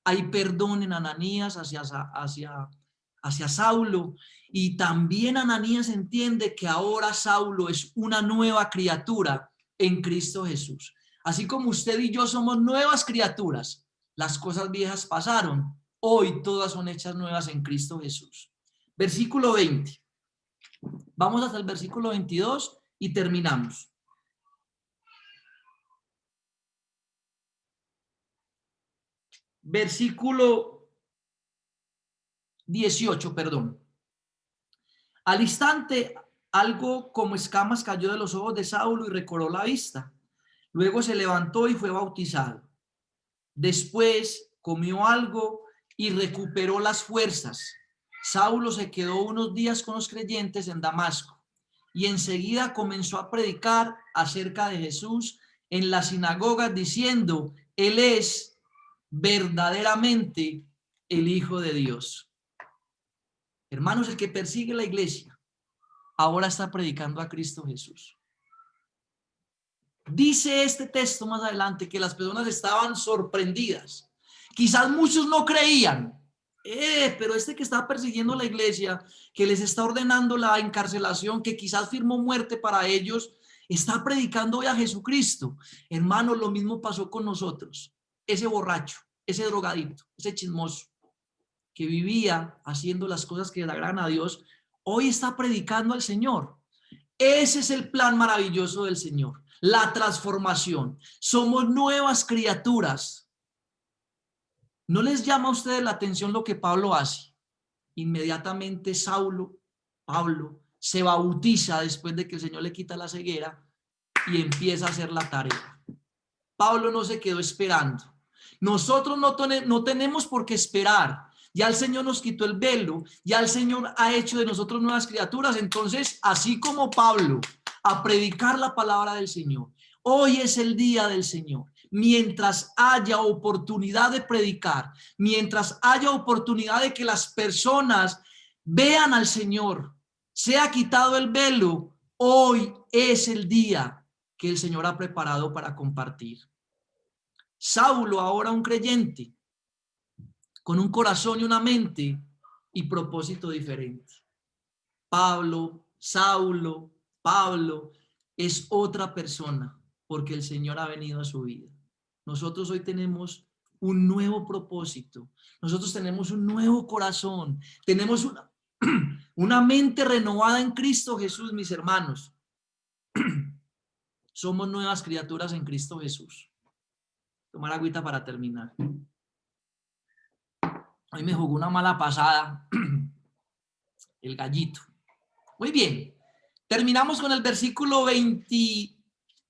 Hay perdón en Ananías hacia Saulo, y también Ananías entiende que ahora Saulo es una nueva criatura en Cristo Jesús. Así como usted y yo somos nuevas criaturas, las cosas viejas pasaron, hoy todas son hechas nuevas en Cristo Jesús. Versículo 20. Vamos hasta el versículo 22 y terminamos. Versículo 18, perdón. Al instante, algo como escamas cayó de los ojos de Saulo y recobró la vista. Luego se levantó y fue bautizado. Después comió algo y recuperó las fuerzas. Saulo se quedó unos días con los creyentes en Damasco y enseguida comenzó a predicar acerca de Jesús en las sinagogas diciendo: Él es verdaderamente el Hijo de Dios. Hermanos, el que persigue la iglesia ahora está predicando a Cristo Jesús. Dice este texto más adelante que las personas estaban sorprendidas. Quizás muchos no creían. Pero este que está persiguiendo la iglesia, que les está ordenando la encarcelación, que quizás firmó muerte para ellos, está predicando hoy a Jesucristo. Hermano, lo mismo pasó con nosotros. Ese borracho, ese drogadito, ese chismoso que vivía haciendo las cosas que le agradan a Dios, hoy está predicando al Señor. Ese es el plan maravilloso del Señor, la transformación. Somos nuevas criaturas. ¿No les llama a ustedes la atención lo que Pablo hace? Inmediatamente Pablo se bautiza después de que el Señor le quita la ceguera y empieza a hacer la tarea. Pablo no se quedó esperando. Nosotros no tenemos por qué esperar. Ya el Señor nos quitó el velo, ya el Señor ha hecho de nosotros nuevas criaturas. Entonces, así como Pablo, a predicar la palabra del Señor. Hoy es el día del Señor. Mientras haya oportunidad de predicar, mientras haya oportunidad de que las personas vean al Señor, se ha quitado el velo, hoy es el día que el Señor ha preparado para compartir. Saulo, ahora un creyente, con un corazón y una mente y propósito diferente. Pablo, Saulo, Pablo es otra persona porque el Señor ha venido a su vida. Nosotros hoy tenemos un nuevo propósito. Nosotros tenemos un nuevo corazón. Tenemos una mente renovada en Cristo Jesús, mis hermanos. Somos nuevas criaturas en Cristo Jesús. Tomar agüita para terminar. Hoy me jugó una mala pasada el gallito. Muy bien. Terminamos con el versículo 21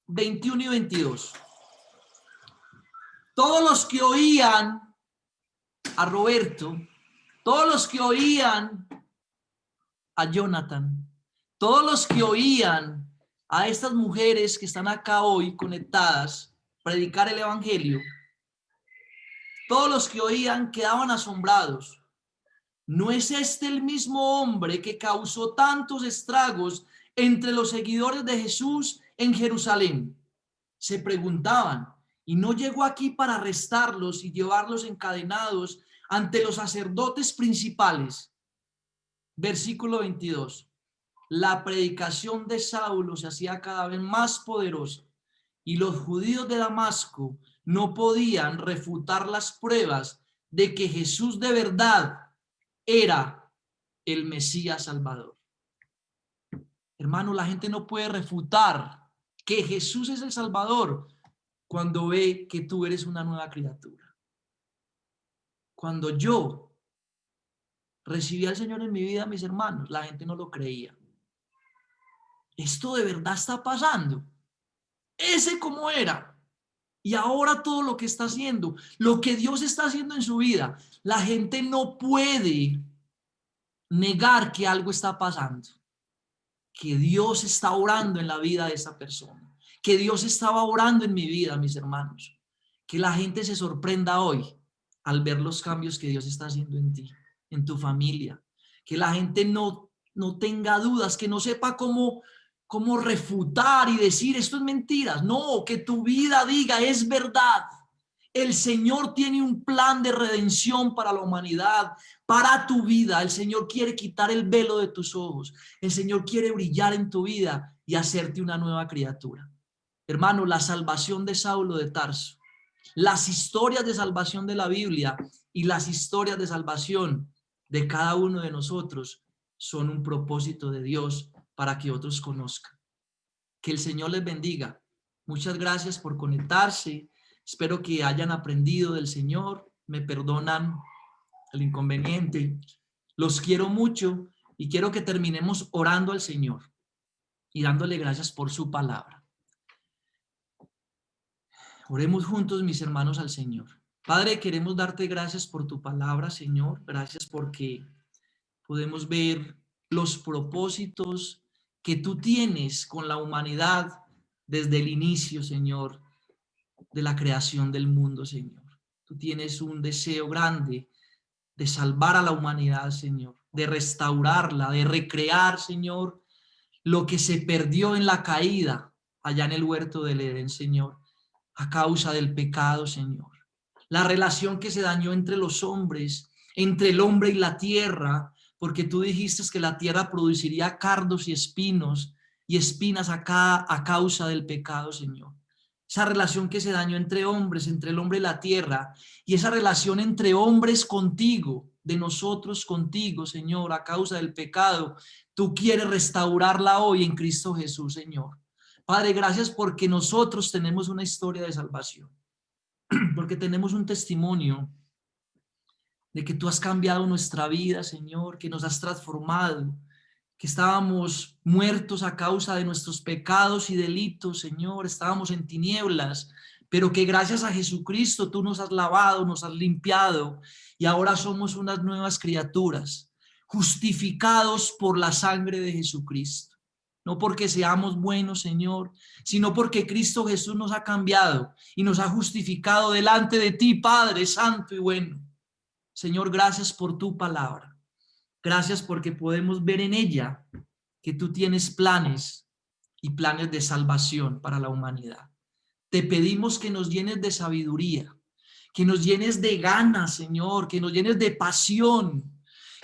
y 22. Todos los que oían a Roberto, todos los que oían a Jonathan, todos los que oían a estas mujeres que están acá hoy conectadas, predicar el evangelio, todos los que oían quedaban asombrados. ¿No es este el mismo hombre que causó tantos estragos entre los seguidores de Jesús en Jerusalén? Se preguntaban, ¿y no llegó aquí para arrestarlos y llevarlos encadenados ante los sacerdotes principales? Versículo 22. La predicación de Saulo se hacía cada vez más poderosa y los judíos de Damasco no podían refutar las pruebas de que Jesús de verdad era el Mesías Salvador. Hermano, la gente no puede refutar que Jesús es el Salvador cuando ve que tú eres una nueva criatura. Cuando yo recibí al Señor en mi vida, mis hermanos, la gente no lo creía. Esto de verdad está pasando. Ese como era. Y ahora todo lo que está haciendo, lo que Dios está haciendo en su vida, la gente no puede negar que algo está pasando. Que Dios está orando en la vida de esa persona. Que Dios estaba orando en mi vida, mis hermanos. Que la gente se sorprenda hoy al ver los cambios que Dios está haciendo en ti, en tu familia. Que la gente no tenga dudas, que no sepa cómo refutar y decir esto es mentiras. No, que tu vida diga es verdad. El Señor tiene un plan de redención para la humanidad, para tu vida. El Señor quiere quitar el velo de tus ojos. El Señor quiere brillar en tu vida y hacerte una nueva criatura. Hermano, la salvación de Saulo de Tarso, las historias de salvación de la Biblia y las historias de salvación de cada uno de nosotros son un propósito de Dios para que otros conozcan. Que el Señor les bendiga. Muchas gracias por conectarse. Espero que hayan aprendido del Señor. Me perdonan el inconveniente. Los quiero mucho y quiero que terminemos orando al Señor y dándole gracias por su palabra. Oremos juntos, mis hermanos, al Señor. Padre, queremos darte gracias por tu palabra, Señor. Gracias porque podemos ver los propósitos que tú tienes con la humanidad desde el inicio, Señor, de la creación del mundo, Señor. Tú tienes un deseo grande de salvar a la humanidad, Señor, de restaurarla, de recrear, Señor, lo que se perdió en la caída allá en el huerto del Edén, Señor, a causa del pecado, Señor. La relación que se dañó entre los hombres, entre el hombre y la tierra, porque tú dijiste que la tierra produciría cardos y espinas a causa del pecado, Señor. Esa relación que se dañó entre hombres, entre el hombre y la tierra, y esa relación entre hombres contigo, de nosotros contigo, Señor, a causa del pecado, tú quieres restaurarla hoy en Cristo Jesús, Señor. Padre, gracias porque nosotros tenemos una historia de salvación, porque tenemos un testimonio de que tú has cambiado nuestra vida, Señor, que nos has transformado, que estábamos muertos a causa de nuestros pecados y delitos, Señor, estábamos en tinieblas, pero que gracias a Jesucristo tú nos has lavado, nos has limpiado y ahora somos unas nuevas criaturas, justificados por la sangre de Jesucristo. No porque seamos buenos, Señor, sino porque Cristo Jesús nos ha cambiado y nos ha justificado delante de ti, Padre Santo y bueno. Señor, gracias por tu palabra. Gracias porque podemos ver en ella que tú tienes planes y planes de salvación para la humanidad. Te pedimos que nos llenes de sabiduría, que nos llenes de ganas, Señor, que nos llenes de pasión,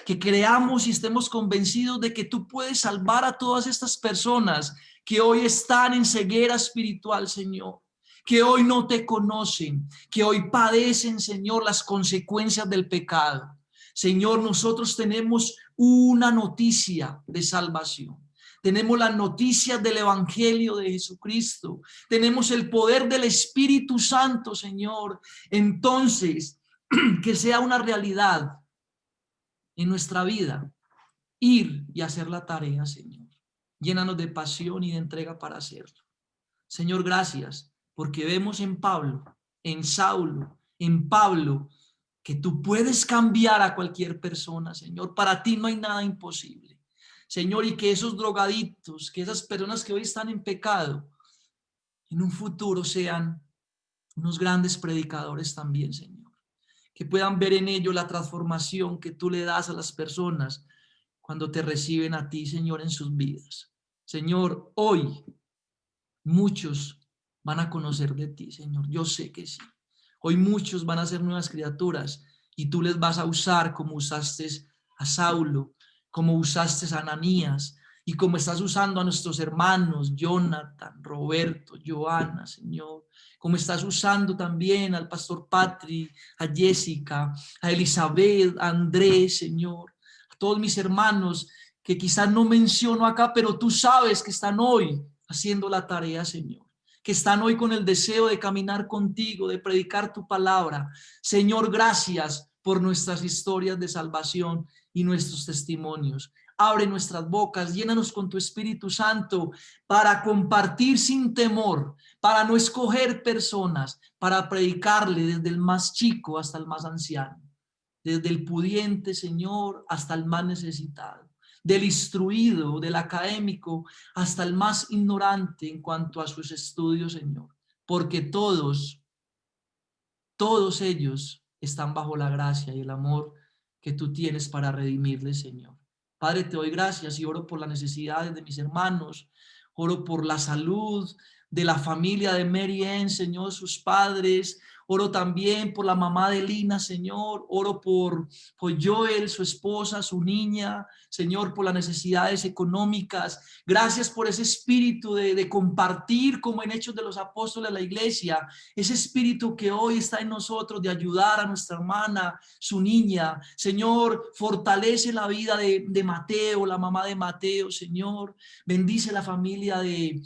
que creamos y estemos convencidos de que tú puedes salvar a todas estas personas que hoy están en ceguera espiritual, Señor, que hoy no te conocen, que hoy padecen, Señor, las consecuencias del pecado. Señor, nosotros tenemos una noticia de salvación. Tenemos las noticias del Evangelio de Jesucristo. Tenemos el poder del Espíritu Santo, Señor. Entonces, que sea una realidad en nuestra vida, ir y hacer la tarea, Señor. Llénanos de pasión y de entrega para hacerlo. Señor, gracias, porque vemos en Pablo, en Saulo, en Pablo, que tú puedes cambiar a cualquier persona, Señor. Para ti no hay nada imposible, Señor, y que esos drogadictos, que esas personas que hoy están en pecado, en un futuro sean unos grandes predicadores también, Señor. Que puedan ver en ello la transformación que tú le das a las personas cuando te reciben a ti, Señor, en sus vidas. Señor, hoy muchos van a conocer de ti, Señor. Yo sé que sí. Hoy muchos van a ser nuevas criaturas y tú les vas a usar como usaste a Saulo, como usaste a Ananías y como estás usando a nuestros hermanos Jonathan, Roberto, Joana, Señor. Como estás usando también al pastor Patrick, a Jessica, a Elizabeth, a Andrés, Señor. A todos mis hermanos que quizás no menciono acá, pero tú sabes que están hoy haciendo la tarea, Señor. Que están hoy con el deseo de caminar contigo, de predicar tu palabra. Señor, gracias por nuestras historias de salvación y nuestros testimonios. Abre nuestras bocas, llénanos con tu Espíritu Santo para compartir sin temor, para no escoger personas, para predicarle desde el más chico hasta el más anciano, desde el pudiente, Señor, hasta el más necesitado, del instruido, del académico, hasta el más ignorante en cuanto a sus estudios, Señor, porque todos ellos están bajo la gracia y el amor que tú tienes para redimirles, Señor. Padre, te doy gracias y oro por las necesidades de mis hermanos, oro por la salud de la familia de Mary Ann, Señor, sus padres. Oro también por la mamá de Lina, Señor. Oro por Joel, su esposa, su niña, Señor, por las necesidades económicas. Gracias por ese espíritu de compartir, como en Hechos de los Apóstoles, la iglesia. Ese espíritu que hoy está en nosotros de ayudar a nuestra hermana, su niña. Señor, fortalece la vida de Mateo, la mamá de Mateo, Señor. Bendice la familia de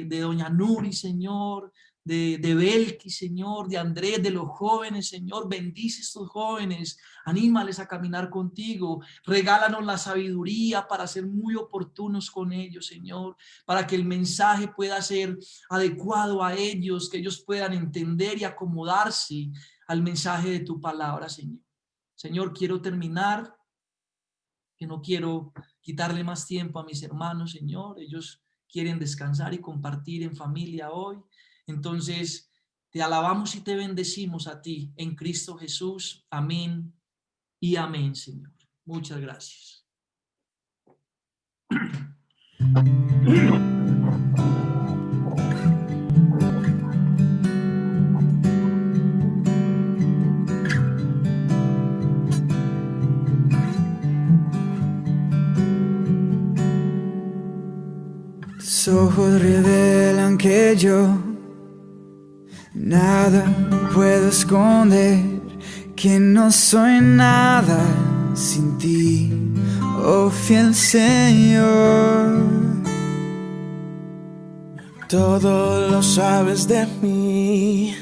doña Nuri, Señor. De Belki, Señor, de Andrés, de los jóvenes, Señor, bendice a estos jóvenes, anímales a caminar contigo, regálanos la sabiduría para ser muy oportunos con ellos, Señor, para que el mensaje pueda ser adecuado a ellos, que ellos puedan entender y acomodarse al mensaje de tu palabra, Señor. Señor, quiero terminar, que no quiero quitarle más tiempo a mis hermanos, Señor, ellos quieren descansar y compartir en familia hoy. Entonces, te alabamos y te bendecimos a ti en Cristo Jesús. Amén y amén, Señor. Muchas gracias. Tus ojos revelan que yo nada puedo esconder, que no soy nada sin ti, oh fiel Señor. Todo lo sabes de mí,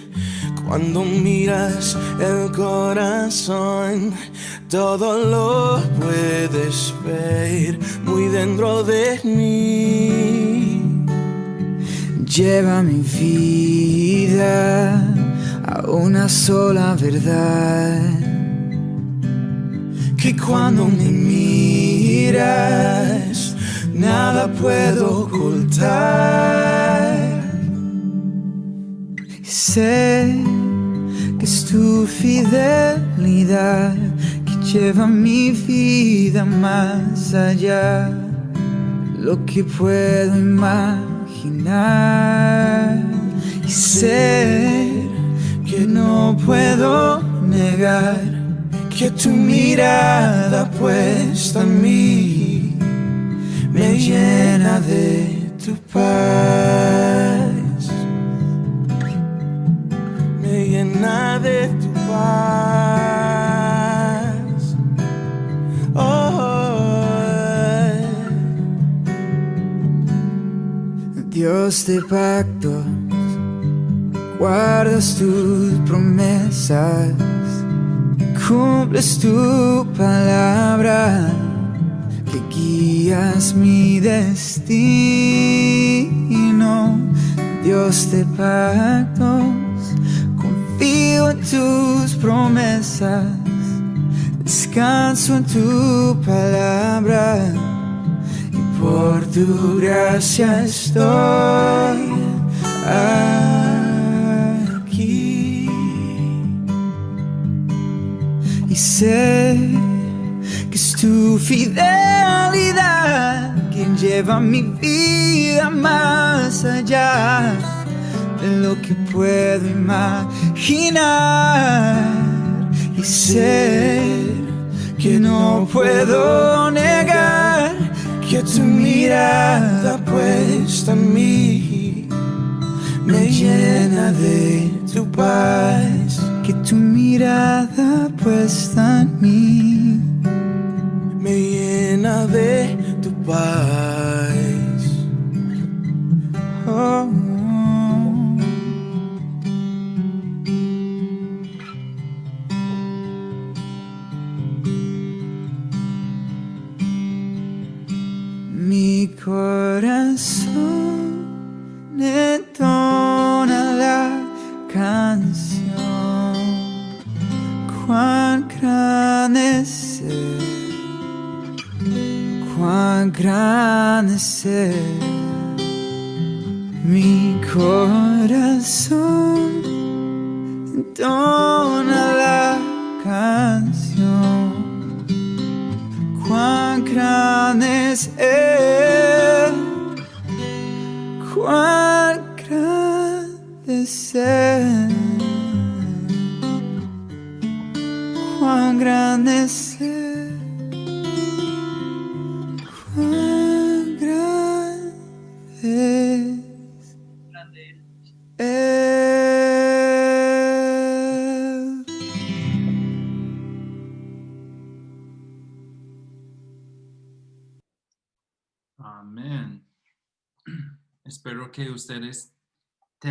cuando miras el corazón, todo lo puedes ver muy dentro de mí. Lleva mi vida a una sola verdad, que cuando me miras nada puedo ocultar. Sé que es tu fidelidad que lleva mi vida más allá. lo que puedo imaginar y ser que no puedo negar que tu mirada puesta en mí me llena de tu paz, me llena de tu paz. Oh, Dios de pactos, guardas tus promesas, cumples tu palabra, que guías mi destino. Dios de pactos, confío en tus promesas, descanso en tu palabra y por tu gracia estoy aquí. Y sé que es tu fidelidad quien lleva mi vida más allá de lo que puedo imaginar. Y sé que no puedo negar que tu mirada puesta en mí me llena de tu paz, que tu mirada puesta en mí me llena de tu paz. Oh, mi corazón entona la canción. Cuán grande es Él, cuán grande es Él. Mi corazón entona la canción. Cuán grande es Él, cuán grande es Él, cuán grande es Él, cuán grande es Él. Amén. Espero que ustedes